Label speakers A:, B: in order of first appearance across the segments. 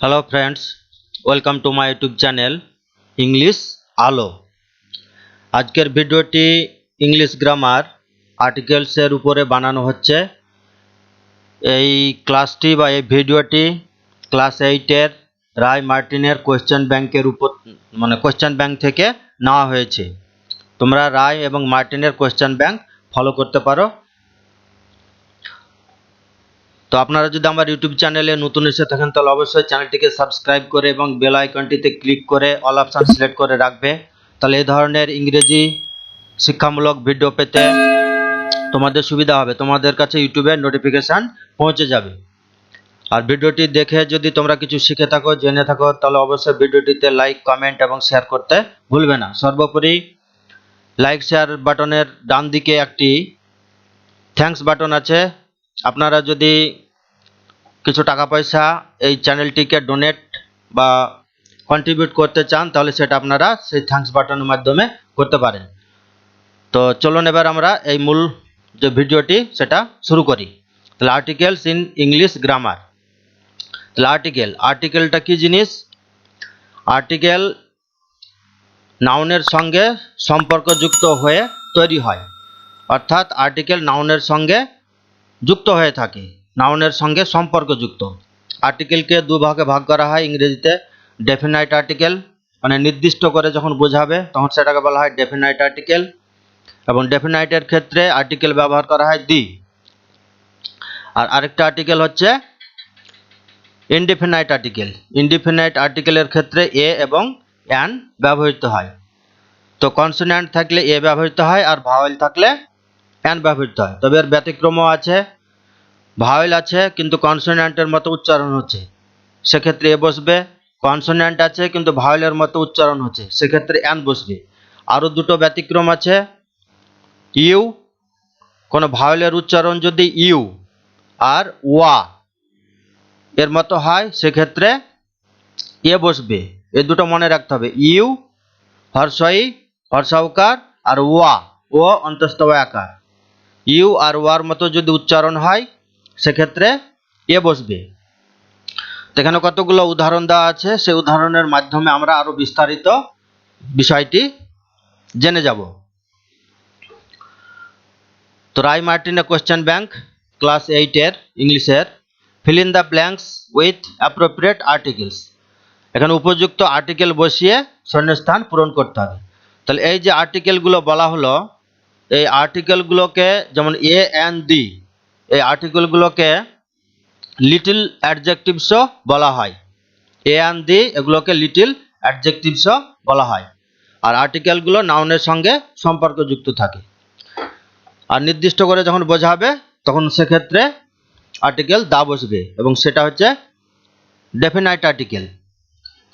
A: Hello friends, welcome to my YouTube channel English আলো। আজকের ভিডিওটি ইংলিশ গ্রামার আর্টিকেলসের উপরে বানানো হচ্ছে। এই ক্লাসটি বা এই ভিডিওটি ক্লাস 8 এর রায় মার্টিনের কোশ্চেন ব্যাংকের উপর কোশ্চেন ব্যাংক থেকে নেওয়া হয়েছে। তোমরা রায় এবং মার্টিনের কোশ্চেন ব্যাংক ফলো করতে পারো। তো আপনারা যদি আমার ইউটিউব চ্যানেলে নতুন এসে থাকেন তাহলে অবশ্যই চ্যানেলটিকে সাবস্ক্রাইব করে এবং বেল আইকনটিতে ক্লিক করে অল অপশন সিলেক্ট করে রাখবে। তাহলে এই ধরনের ইংরেজি শিক্ষামূলক ভিডিও পেতে তোমাদের সুবিধা হবে, তোমাদের কাছে ইউটিউবে নোটিফিকেশান পৌঁছে যাবে। আর ভিডিওটি দেখে যদি তোমরা কিছু শিখে থাকো, জেনে থাকো, তাহলে অবশ্যই ভিডিওটিতে লাইক, কমেন্ট এবং শেয়ার করতে ভুলবে না। সর্বোপরি লাইক শেয়ার বাটনের ডান দিকে একটি থ্যাঙ্কস বাটন আছে। আপনারা যদি কিছু টাকা পয়সা এই চ্যানেলটিকে ডোনেট বা কন্ট্রিবিউট করতে চান তাহলে সেটা আপনারা সেই থ্যাঙ্কস বাটনের মাধ্যমে করতে পারেন। তো চলুন এবার আমরা এই মূল যে ভিডিওটি সেটা শুরু করি। তাহলে আর্টিকেলস ইন ইংলিশ গ্রামার। তাহলে আর্টিকেলটা কি জিনিস? আর্টিকেল নাউনের সঙ্গে সম্পর্কযুক্ত হয়ে তৈরি হয়, অর্থাৎ আর্টিকেল নাউনের সঙ্গে যুক্ত হয়ে থাকে, নাউনের সঙ্গে সম্পর্কযুক্ত। আর্টিকেলকে দুভাগে ভাগ করা হয় ইংরেজিতে। ডেফিনাইট আর্টিকেল মানে নির্দিষ্ট করে যখন বোঝাবে তখন সেটাকে বলা হয় ডেফিনাইট আর্টিকেল, এবং ডেফিনাইটের ক্ষেত্রে আর্টিকেল ব্যবহার করা হয় দি। আর আরেকটা আর্টিকেল হচ্ছে ইনডিফিনাইট আর্টিকেল। ইনডিফিনাইট আর্টিকেলের ক্ষেত্রে এ এবং অ্যান ব্যবহৃত হয়। তো কনসোন্যান্ট থাকলে এ ব্যবহৃত হয় আর ভাওয়েল থাকলে অ্যান ব্যবহৃত হয়। তবে এর ব্যতিক্রমও আছে। ভাওয়েল আছে কিন্তু কনসোন্যান্টের মতো উচ্চারণ হচ্ছে, সেক্ষেত্রে এ বসবে। কনসোন্যান্ট আছে কিন্তু ভাওয়েলের মতো উচ্চারণ হচ্ছে, সেক্ষেত্রে অ্যান বসবে। আরও দুটো ব্যতিক্রম আছে। ইউ, কোনো ভাওয়েলের উচ্চারণ যদি ইউ আর ওয়া এর মতো হয় সেক্ষেত্রে এ বসবে। এ দুটো মনে রাখতে হবে। ইউ হর্ষই হর্ষাউকার আর ওয়া ও অন্তস্থ আকার। ইউ আর ওয়ার মতো যদি উচ্চারণ হয় সেক্ষেত্রে এ বসবে। এখানে কতগুলো উদাহরণ দেওয়া আছে, সেই উদাহরণের মাধ্যমে আমরা আরো বিস্তারিত বিষয়টি জেনে যাব। তো রায় মার্টিনের কোশ্চেন ব্যাংক ক্লাস 8 এর ইংলিশের fill in the blanks with appropriate articles. এখানে উপযুক্ত আর্টিকেল বসিয়ে শূন্যস্থান পূরণ করতে হবে। তাহলে এই যে আর্টিকেলগুলো বলা হলো, এই আর্টিকেলগুলোকে যেমন এ অ্যান্ড দি, এই আর্টিকেলগুলোকে লিটল অ্যাডজেক্টিভসও বলা হয়। এ অ্যান্ড দি এগুলোকে লিটল অ্যাডজেক্টিভসও বলা হয়। আর আর্টিকেলগুলো নাউনের সঙ্গে সম্পর্কযুক্ত থাকে। আর নির্দিষ্ট করে যখন বোঝাবে তখন সেক্ষেত্রে আর্টিকেল দা বসবে, এবং সেটা হচ্ছে ডেফিনাইট আর্টিকেল।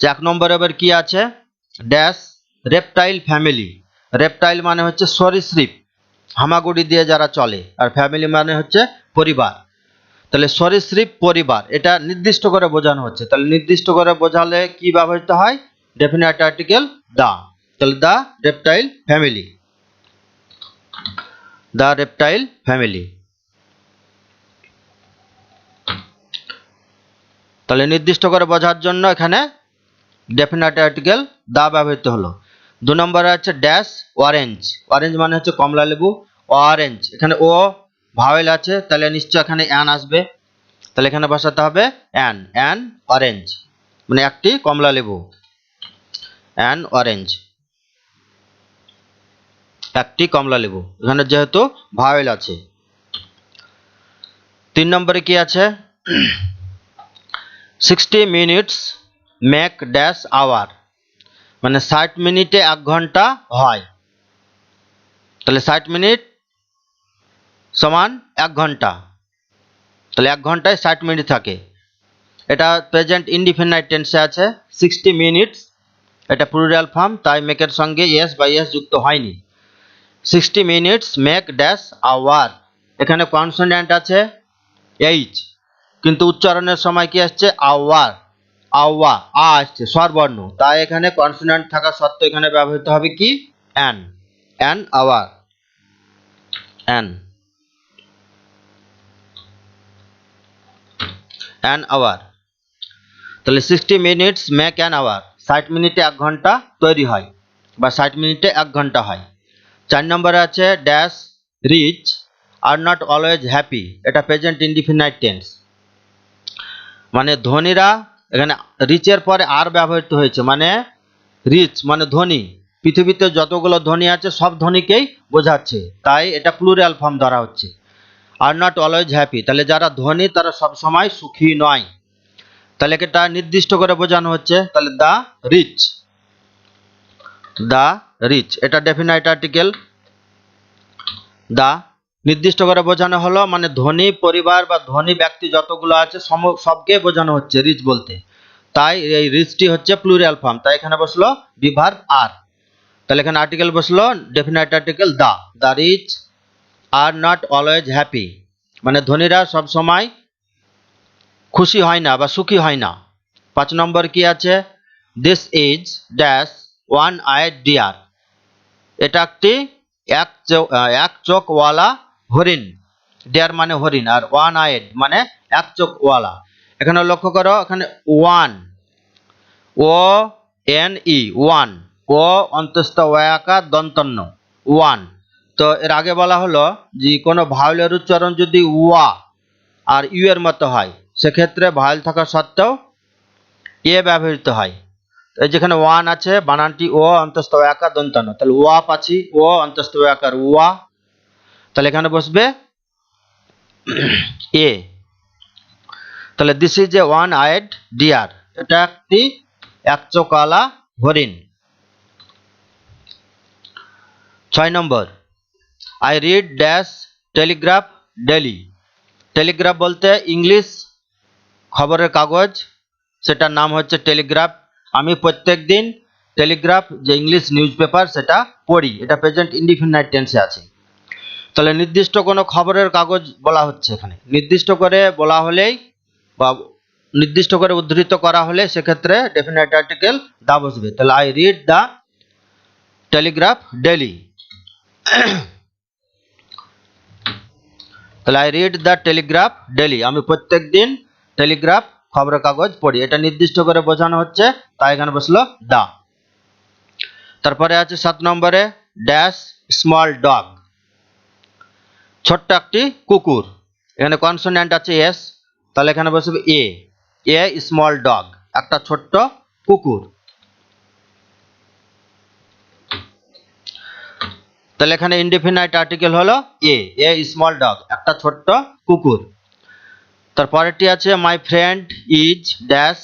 A: 1 নম্বরে এবার কি আছে? Dash reptile family. রেপটাইল মানে হচ্ছে সরীসৃপ, হামাগুড়ি দিয়ে যারা চলে, আর ফ্যামিলি মানে হচ্ছে পরিবার। তাহলে সরীসৃপ পরিবার এটা নির্দিষ্ট করে বোঝানো হচ্ছে। তাহলে নির্দিষ্ট করে বোঝালে কি ব্যবহৃত হয়? Definite article the. তাহলে the reptile family, the reptile family. তাহলে নির্দিষ্ট করে বোঝার জন্য এখানে ডেফিনাইট আর্টিকেল দা ব্যবহৃত হলো। 2 নম্বরে আছে ড্যাশ অরেঞ্জ। অরেঞ্জ মানে হচ্ছে কমলা লেবু। অরেঞ্জ, এখানে ও ভাওয়েল আছে, তাহলে নিশ্চয় এখানে অ্যান আসবে। তাহলে এখানে বসাতে হবে অ্যান। অ্যান অরেঞ্জ মানে একটি কমলা লেবু। অ্যান অরেঞ্জ, একটি কমলা লেবু, এখানে যেহেতু ভাওয়েল আছে। 3 নম্বরে কি আছে? 60 মিনিটস মেক ড্যাশ আওয়ার, মানে 60 মিনিটে 1 ঘন্টা হয়। তাহলে 60 মিনিট সমান 1 ঘন্টা, তাহলে 1 ঘন্টায় 60 মিনিট থাকে। এটা প্রেজেন্ট ইনডিফিনাইট টেন্সে আছে। 60 মিনিটস এটা প্লুরাল ফর্ম, তাই মেকের সঙ্গে এস বা এস যুক্ত হয়নি। 60 মিনিটস মেক ড্যাশ আওয়ার, এখানে কনসোন্যান্ট আছে এইচ, কিন্তু উচ্চারণের সময় কি আসছে? আওয়ার, আওয়া, আ আসছে স্বরবর্ণ, তাই এখানে কনসোন্যান্ট থাকা সত্ত্বেও এখানে ব্যবহৃত হবে কি? An. An hour, an, an hour. তাহলে 60 মিনিটস মেক অ্যান আওয়ার, 60 মিনিটে 1 ঘন্টা তৈরি হয় বা 60 মিনিটে 1 ঘন্টা হয়। 4 নম্বরে আছে dash rich are not always happy, এটা প্রেজেন্ট ইনডিফিনাইট টেন্স। মানে ধনীরা, এখানে রিচের পরে আর ব্যবহৃত হয়েছে, মানে রিচ মানে ধনী, পৃথিবীতে যতগুলো ধনী আছে সব ধনীকেই বোঝাচ্ছে, তাই এটা প্লুরাল ফর্ম ধরা হচ্ছে। আর নট অলওয়েজ হ্যাপি, তাহলে যারা ধনী তারা সব সময় সুখী নয়, তাহলে এটা নির্দিষ্ট করে বোঝানো হচ্ছে। তাহলে দ্য রিচ, দ্য রিচ এটা ডেফিনাইট আর্টিকেল। দ্য নির্দিষ্ট করে বোঝানো হলো, মানে ধনী পরিবার বা ধনী ব্যক্তি যতগুলো আছে সবকে বোঝানো হচ্ছে রিচ বলতে, তাই এই রিচটি হচ্ছে প্লুরাল ফর্ম, তাই এখানে বসলো বিভার্ব আর। তাহলে এখানে আর্টিকেল বসলো definite article the. The rich are not always happy, মানে ধনীরা সব সময় খুশি হয় না বা সুখী হয় না। 5 নম্বর কি আছে, this is dash one eyed deer, এটা একটি এক চোখওয়ালা হরিণ। ডিয়ার মানে হরিণ, আর ওয়ান আইড মানে এক চোখওয়ালা। এখানে লক্ষ্য করো, এখানে one, O N E, one, ও অন্তস্থ ওয়াকার দন্তন্য, ওয়ান। তো এর আগে বলা হলো যে কোনো ভাওয়েলের উচ্চারণ যদি ওয়া আর ইউ এর মতো হয়, সেক্ষেত্রে ভাওয়েল থাকা সত্ত্বেও এ ব্যবহৃত হয়। এই যেখানে ওয়ান আছে, বানানটি ও অন্তস্থ ওয়াকার দন্তন্য, তাহলে ওয়া পাচ্ছি, ও অন্তস্থ ওয়াকার ওয়া, তাহলে এখানে বসবে এ। তাহলে this is a one eyed deer, এটা একটি এক চোখওয়ালা হরিণ। 6 নম্বর, I read dash Telegraph daily. Telegraph বলতে ইংলিশ খবরের কাগজ, সেটার নাম হচ্ছে টেলিগ্রাফ। আমি প্রত্যেক দিন টেলিগ্রাফ যে ইংলিশ নিউজ পেপার সেটা পড়ি, এটা প্রেজেন্ট ইনডিফিনাইট টেন্সে আছে। তাহলে নির্দিষ্ট কোনো খবরের কাগজ বলা হচ্ছে, এখানে নির্দিষ্ট করে বলা হলেই বা নির্দিষ্ট করে উদ্ধৃত করা হলে সেক্ষেত্রে ডেফিনাইট আর্টিকেল দা বসবে। তাহলে I read the Telegraph daily. তাহলে I read the Telegraph daily, আমি প্রত্যেক দিন টেলিগ্রাফ খবরের কাগজ পড়ি, এটা নির্দিষ্ট করে বোঝানো হচ্ছে, তাই এখানে বসলো দা। তারপরে আছে 7 নম্বরে ড্যাশ স্মল ডগ, ছোট্ট একটি কুকুর। এখানে কনসোন্যান্ট আছে এস, তাহলে এখানে বসবে এ, এ স্মল ডগ, একটা ছোট্ট কুকুর। তাহলে এখানে ইনডিফিনাইট আর্টিকেল হলো এ, এ স্মল ডগ, একটা ছোট্ট কুকুর। তারপরেরটি আছে my friend is dash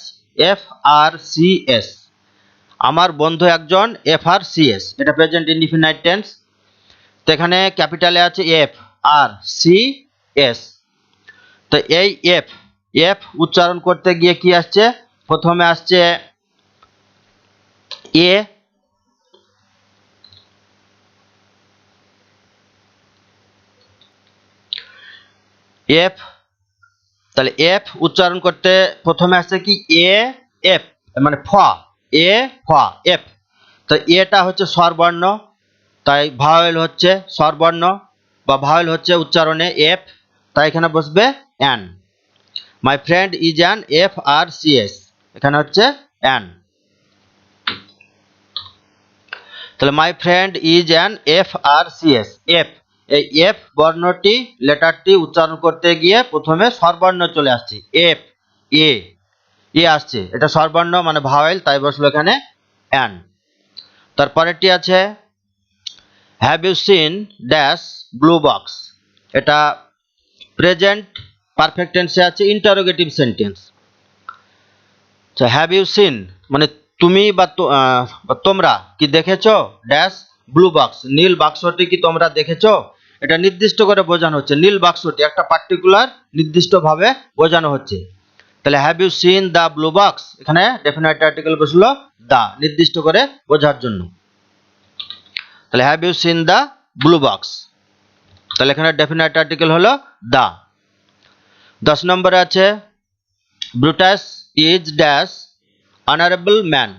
A: F R C S, আমার বন্ধু একজন এফ আর সি এস, এটা প্রেজেন্ট ইনডিফিনাইট টেন্স। তো এখানে ক্যাপিটালে আছে এফ আর সি এস। তো এই এফ, এফ উচ্চারণ করতে গিয়ে কি আসছে, প্রথমে আসছে এ, এফ, তাহলে এফ উচ্চারণ করতে প্রথমে আসছে কি এ এফ, মানে ফ, এ ফ এফ। তো এটা হচ্ছে স্বরবর্ণ, তাই ভাওয়েল হচ্ছে স্বরবর্ণ বা ভাওয়েল হচ্ছে উচ্চারণে এফ, তাই এখানে বসবে an. My friend is an F R C S, এখানে হচ্ছে অ্যান। তাহলে my friend is an F R C S, F, এই এফ বর্ণটি লেটারটি উচ্চারণ করতে গিয়ে প্রথমে স্বরবর্ণ চলে আসছে, এফ এ, এ আসছে, এটা স্বরবর্ণ মানে ভাওয়েল, তাই বসলো এখানে অ্যান। তারপরেরটি আছে have you seen dash blue box, এটা প্রেজেন্ট পারফেক্ট টেন্সে আছে, ইন্টারোগেটিভ সেন্টেন্স। তো হ্যাভ ইউ সিন মানে তুমি বা তোমরা কি দেখেছো, ড্যাশ ব্লু বক্স, নীল বাক্সটি কি তোমরা দেখেছো, এটা নির্দিষ্ট করে বোঝানো হচ্ছে, নীল বাক্সটি একটা পার্টিকুলার নির্দিষ্টভাবে বোঝানো হচ্ছে। তাহলে have you seen the blue box, এখানে ডেফিনাইট আর্টিকেল বসলো দা, নির্দিষ্ট করে বোঝার জন্য। তাহলে have you seen the blue box, তাহলে এখানে ডেফিনাইট আর্টিকেল হলো দা। 10 নম্বরে আছে Brutus is dash honourable man,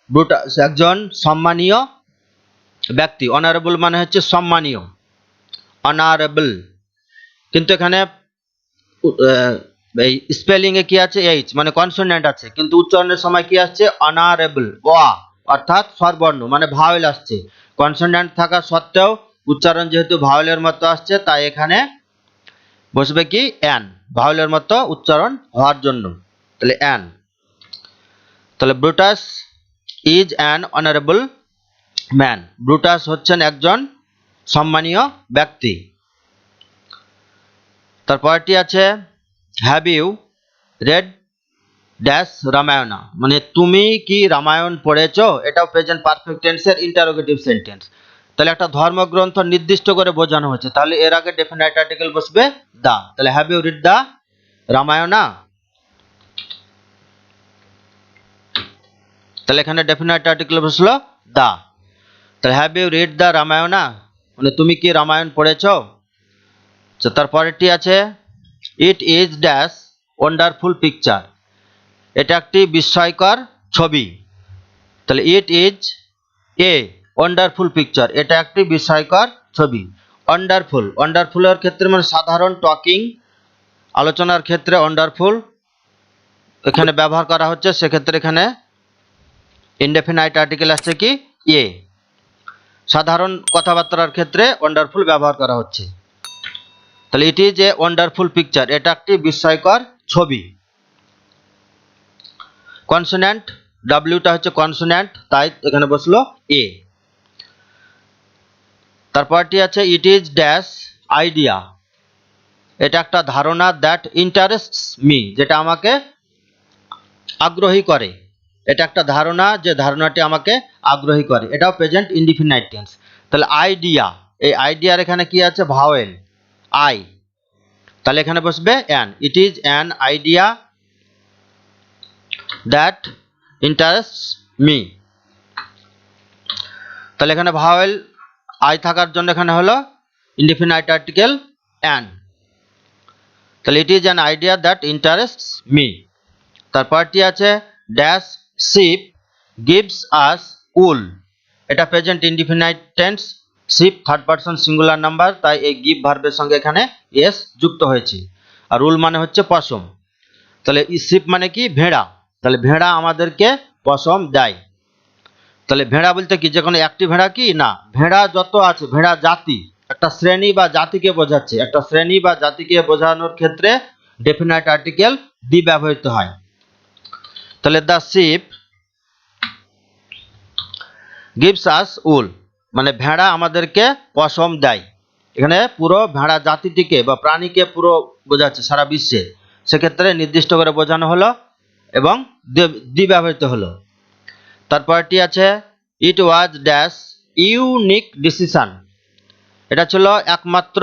A: Brutus একজন সম্মানীয় ব্যক্তি, অনারেবল মানে হচ্ছে সম্মানীয়, অনারেবল, কিন্তু এখানে এই স্পেলিং এ কি আছে এইচ, মানে কনসোনেন্ট আছে, কিন্তু উচ্চারণের সময় কি আসছে অনারেবল ওয়া, অর্থাৎ স্বরবর্ণ মানে ভাওয়েল আসছে। কনসোনেন্ট থাকা সত্ত্বেও উচ্চারণ যেহেতু ভাওয়েলের মতো আসছে, তাই এখানে বসবে কি অ্যান, ভাওয়েলের মতো উচ্চারণ হওয়ার জন্য, তাহলে অ্যান। তাহলে Brutus is an honourable man, Brutus হচ্ছেন একজন সম্মানীয় ব্যক্তি। তারপরটি আছে have you read dash Ramayana, মানে তুমি কি রামায়ণ পড়েছো, এটাও প্রেজেন্ট পারফেক্ট টেন্সের ইন্টারোগেটিভ সেন্টেন্স। তাহলে একটা ধর্মগ্রন্থ নির্দিষ্ট করে বোঝানো হচ্ছে, তাহলে এর আগে ডেফিনাইট আর্টিকেল বসবে দা, তাহলে have you read the Ramayana, তাহলে এখানে ডেফিনাইট আর্টিকেল বসলো দা। তাহলে have you read the Ramayana, মানে তুমি কি রামায়ণ পড়েছো। তারপরেরটি আছে it is dash wonderful picture, এটা একটি বিস্ময়কর ছবি, তাহলে it is a wonderful picture, এটা একটি বিস্ময়কর ছবি। ওয়ান্ডারফুল, ওয়ান্ডারফুলের ক্ষেত্রে মানে সাধারণ টকিং আলোচনার ক্ষেত্রে ওয়ান্ডারফুল এখানে ব্যবহার করা হচ্ছে, সেক্ষেত্রে এখানে ইনডেফিনাইট আর্টিকেল আসছে কি এ, সাধারণ কথাবার্তার ক্ষেত্রে ওয়ান্ডারফুল ব্যবহার করা হচ্ছে। তাহলে it is a wonderful picture, এটা একটি বিস্ময়কর ছবি। কনসোন্যান্ট ডাব্লিউটা হচ্ছে কনসোন্যান্ট, তাই এখানে বসলো এ। তারপরটি আছে ইট ইজ ড্যাশ আইডিয়া, এটা একটা ধারণা দ্যাট ইন্টারেস্টস মি, যেটা আমাকে আগ্রহী করে, এটা একটা ধারণা যে ধারণাটি আমাকে আগ্রহী করে, এটাও প্রেজেন্ট ইনডিফিনাইট টেন্স। তাহলে আইডিয়া, এই আইডিয়ার এখানে কি আছে ভাওয়েল আই, তাহলে এখানে বসবে an, it is an idea that interests me, তাহলে এখানে ভাওয়েল আই থাকার জন্য এখানে হলো ইনডিফিনাইট আর্টিকেল অ্যান, তাহলে it is an idea that interests me. তারপরটি আছে dash ship gives us wool, এটা present indefinite tense, ship third person singular number, তাই এই গিভ ভার্বের সঙ্গে এখানে এস যুক্ত হয়েছে, আর উল মানে হচ্ছে পশম, তাহলে শিপ মানে কি ভেড়া, তাহলে ভেড়া আমাদেরকে পশম দেয়। তাহলে ভেড়া বলতে কি যে কোনো একটি ভেড়া কি না, ভেড়া যত আছে, ভেড়া জাতি একটা শ্রেণী বা জাতিকে বোঝাচ্ছে, একটা শ্রেণী বা জাতিকে বোঝানোর ক্ষেত্রে ডেফিনাইট আর্টিকেল দি ব্যবহৃত হয়। তাহলে দ্য শিপ গিভস আস উল, মানে ভেড়া আমাদেরকে পশম দেয়, এখানে পুরো ভেড়া জাতিটিকে বা প্রাণীকে পুরো বোঝাচ্ছে সারা বিশ্বে, সেক্ষেত্রে নির্দিষ্ট করে বোঝানো হলো এবং দি ব্যবহৃত হলো। তারপরটি আছে ইট ওয়াজ ড্যাশ ইউনিক ডিসিশন, এটা ছিল একমাত্র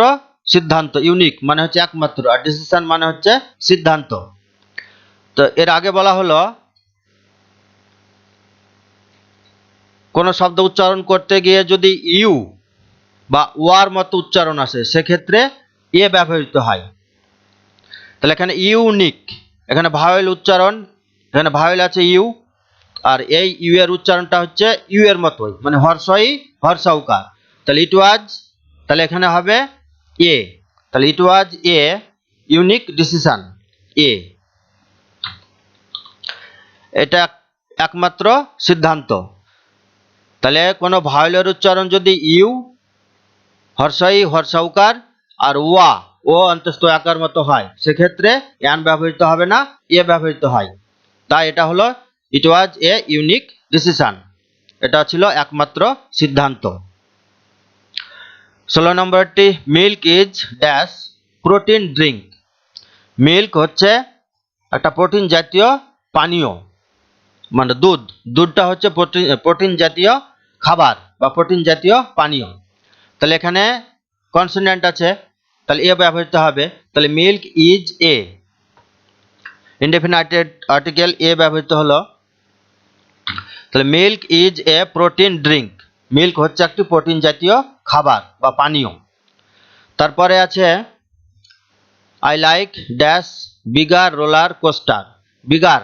A: সিদ্ধান্ত, ইউনিক মানে হচ্ছে একমাত্র, আর ডিসিশন মানে হচ্ছে সিদ্ধান্ত। তো এর আগে বলা হলো কোন শব্দ উচ্চারণ করতে গিয়ে যদি ইউ বা ওয়ার মতো উচ্চারণ আসে, সেক্ষেত্রে এ ব্যবহৃত হয়। তাহলে এখানে ইউনিক, এখানে ভাওয়েল উচ্চারণ, এখানে ভাওয়েল আছে ইউ, আর এই ইউ এর উচ্চারণটা হচ্ছে ইউ এর মতোই, মানে হর্ষই হর্ষৌকার, তাহলে ইট ওয়াজ, তাহলে এখানে হবে এ, তাহলে ইট ওয়াজ এ ইউনিক ডিসিশন এ, এটা একমাত্র সিদ্ধান্ত। তাহলে কোনো ভাওয়েলের উচ্চারণ যদি ইউ হর্ষই হর্ষৌকার আর ওয়া ও অন্তস্থ আকার মতো হয়, সেক্ষেত্রে অ্যান ব্যবহৃত হবে না, এ ব্যবহৃত হয়, তাই এটা হলো ইট ওয়াজ এ ইউনিক ডিসিশন, এটা ছিল একমাত্র সিদ্ধান্ত। 16 নম্বরটি milk is dash protein drink, milk হচ্ছে একটা প্রোটিন জাতীয় পানীয়, মানে দুধ, দুধটা হচ্ছে প্রোটিন জাতীয় খাবার বা প্রোটিন জাতীয় পানীয়। তাহলে এখানে কনসোনেন্ট আছে, তাহলে এ ব্যবহৃত হবে, তাহলে milk is a, indefinite article a ব্যবহৃত হলো, তাহলে milk is a protein drink, milk হচ্ছে একটি প্রোটিন জাতীয় খাবার বা পানীয়। তারপরে আছে I like dash bigger roller coaster, bigger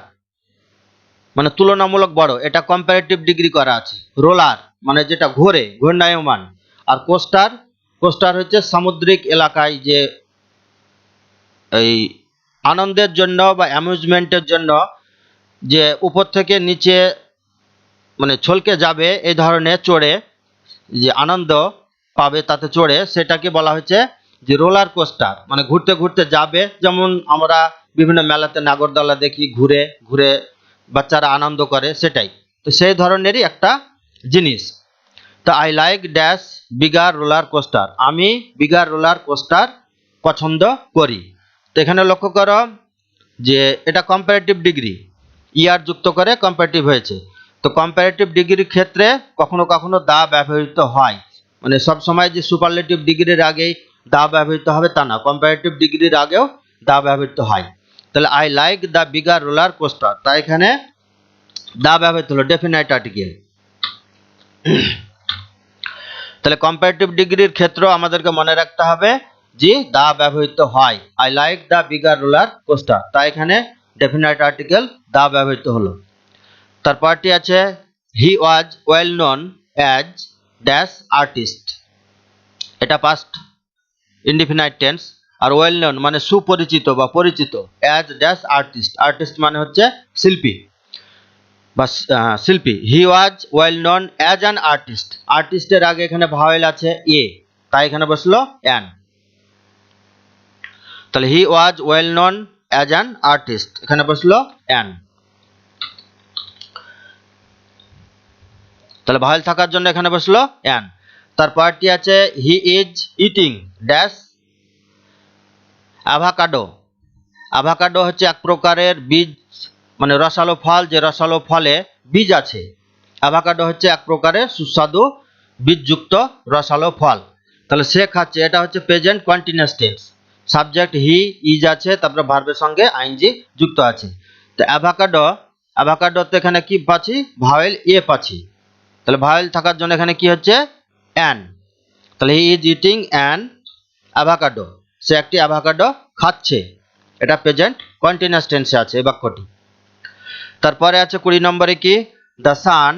A: মানে তুলনামূলক বড়, এটা কম্পারেটিভ ডিগ্রি করা আছে, রোলার মানে যেটা ঘোরে ঘূর্ণায়মান, আর কোস্টার, কোস্টার হচ্ছে সামুদ্রিক এলাকায় যে এই আনন্দের জন্য বা অ্যামিউজমেন্টের জন্য যে উপর থেকে নিচে মানে ছলকে যাবে এই ধরনের চড়ে যে আনন্দ পাবে তাতে চড়ে, সেটাকে বলা হচ্ছে যে রোলার কোস্টার। মানে ঘুরতে ঘুরতে যাবে, যেমন আমরা বিভিন্ন মেলাতে নাগরদোলা দেখি, ঘুরে ঘুরে বাচ্চারা আনন্দ করে, সেটাই। তো সেই ধরনেরই একটা জিনিস। তো I like dash bigger roller coaster, আমি বিগার রোলার কোস্টার পছন্দ করি। তো এখানে লক্ষ্য করো যে এটা কম্পারেটিভ ডিগ্রি, ইয়ার যুক্ত করে কম্পারেটিভ হয়েছে। তো কম্পারেটিভ ডিগ্রির ক্ষেত্রে কখনো কখনো দা ব্যবহৃত হয়, মানে সব সময় যে সুপারলেটিভ ডিগ্রির আগেই দা ব্যবহৃত হবে তা না, কম্পারেটিভ ডিগ্রির আগেও দা ব্যবহৃত হয়। তাহলে I like the bigger roller coaster, তাই এখানে দা ব্যবহৃত হলো ডেফিনাইট আর্টিকেল। তাহলে কম্পারেটিভ ডিগ্রির ক্ষেত্রেও আমাদেরকে মনে রাখতে হবে যে দা ব্যবহৃত হয়। I like the bigger roller coaster, তাই এখানে ডেফিনাইট আর্টিকেল দা ব্যবহৃত হলো। তারপরটি আছে he was well known as dash artist, এটা পাস্ট ইনডিফিনাইট টেন্স। আর ওয়েল নোন মানে সুপরিচিত বা পরিচিত, অ্যাজ ড্যাশ আর্টিস্ট, আর্টিস্ট মানে হচ্ছে শিল্পী বা শিল্পী। He was well known as an artist, আর্টিস্টের আগে এখানে ভাওয়েল আছে এ, তাই এখানে বসলো অ্যান। তাহলে he was well known as an artist, এখানে বসলো অ্যান। তাহলে ভাওয়েল থাকার জন্য এখানে বসলো অ্যান। তারপরটি আছে হি is eating dash avocado, avocado হচ্ছে এক প্রকারের বীজ, মানে রসালো ফল, যে রসালো ফলে বীজ আছে। অ্যাভাকাডো হচ্ছে এক প্রকারের সুস্বাদু বীজযুক্ত রসালো ফল। তাহলে সে খাচ্ছে, এটা হচ্ছে present continuous tense, subject he is আছে, তারপরে ভার্বের সঙ্গে আইএনজি যুক্ত আছে। তো অ্যাভাকাডো, অ্যাভাকাডোতে এখানে কি পাচ্ছি, ভাওয়েল এ পাচ্ছি। তাহলে ভাওয়েল থাকার জন্য এখানে কি হচ্ছে অ্যান। তাহলে he is eating an avocado, সে একটি অ্যাভাকাডো খাচ্ছে, এটা প্রেজেন্ট কন্টিনিউয়াস টেন্সে আছে এই বাক্যটি। তারপরে আছে 20 নম্বরে কি, the sun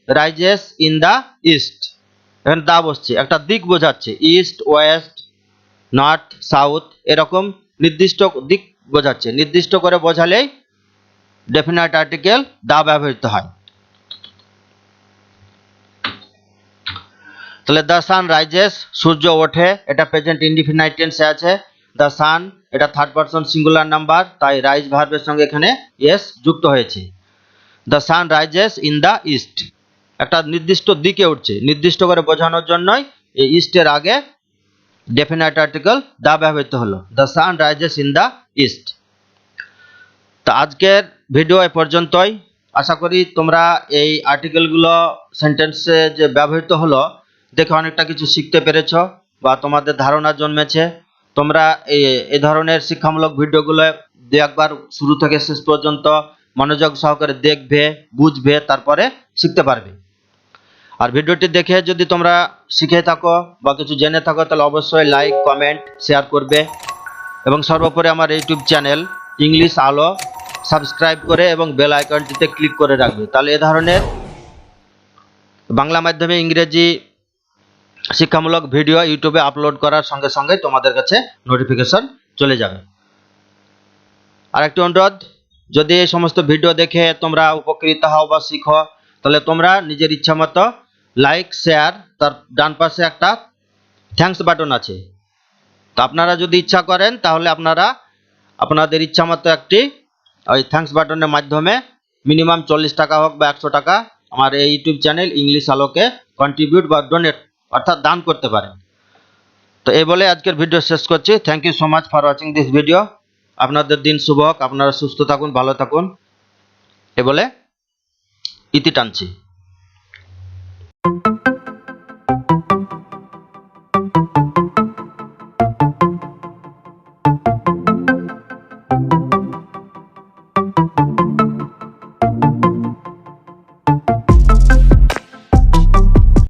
A: rises in the east, এখানে দা বসছে, একটা দিক বোঝাচ্ছে, ইস্ট ওয়েস্ট নর্থ সাউথ, এরকম নির্দিষ্ট দিক বোঝাচ্ছে, নির্দিষ্ট করে বোঝালেই ডেফিনাইট আর্টিকেল দা ব্যবহৃত হয়। তাহলে দ্য সান রাইজেস, সূর্য ওঠে, এটা প্রেজেন্ট ইনডিফিনাইট টেন্সে আছে। দ্য সান এটা থার্ড পারসন সিঙ্গুলার নাম্বার, তাই রাইজ ভার্বের সঙ্গে এখানে এস যুক্ত হয়েছে। The sun rises in the east, একটা নির্দিষ্ট দিকে উঠছে, নির্দিষ্ট করে বোঝানোর জন্যই এই ইস্টের আগে ডেফিনাইট আর্টিকেল দা ব্যবহৃত হলো। The sun rises in the east. তো আজকের ভিডিও এ পর্যন্তই। আশা করি তোমরা এই আর্টিকেলগুলো সেন্টেন্সে যে ব্যবহৃত হলো দেখে অনেকটা কিছু শিখতে পেরেছ বা তোমাদের ধারণা জন্মেছে। তোমরা এই ধরনের শিক্ষামূলক ভিডিওগুলো দু একবার শুরু থেকে শেষ পর্যন্ত মনোযোগ সহকারে দেখবে, বুঝবে, তারপরে শিখতে পারবে। আর ভিডিওটি দেখে যদি তোমরা শিখে থাকো বা কিছু জেনে থাকো তাহলে অবশ্যই লাইক, কমেন্ট, শেয়ার করবে এবং সর্বোপরি আমার ইউটিউব চ্যানেল ইংলিশ আলো সাবস্ক্রাইব করে এবং বেল আইকনটিতে ক্লিক করে রাখবে। তাহলে এ ধরনের বাংলা মাধ্যমে ইংরেজি শিক্ষামূলক ভিডিও ইউটিউবে আপলোড করার সঙ্গে সঙ্গে তোমাদের কাছে নোটিফিকেশন চলে যাবে। আর একটি অনুরোধ, যদি এই সমস্ত ভিডিও দেখে তোমরা উপকৃত হও বা শিখো তাহলে তোমরা নিজের ইচ্ছা মতো লাইক, শেয়ার, তার ডান পাশে একটা থ্যাঙ্কস বাটন আছে, তো আপনারা যদি ইচ্ছা করেন তাহলে আপনারা আপনাদের ইচ্ছা মতো একটি ওই থ্যাঙ্কস বাটনের মাধ্যমে মিনিমাম 40 টাকা হোক বা 100 টাকা আমার এই ইউটিউব চ্যানেল ইংলিশ আলোকে কন্ট্রিবিউট বা ডোনেট অর্থাৎ দান করতে পারেন। তো এই বলে আজকের ভিডিও শেষ করছি। Thank you so much for watching this video. আপনাদের দিন শুভ হোক, আপনারা সুস্থ থাকুন, ভালো থাকুন, এ বলে ইতি টানছি।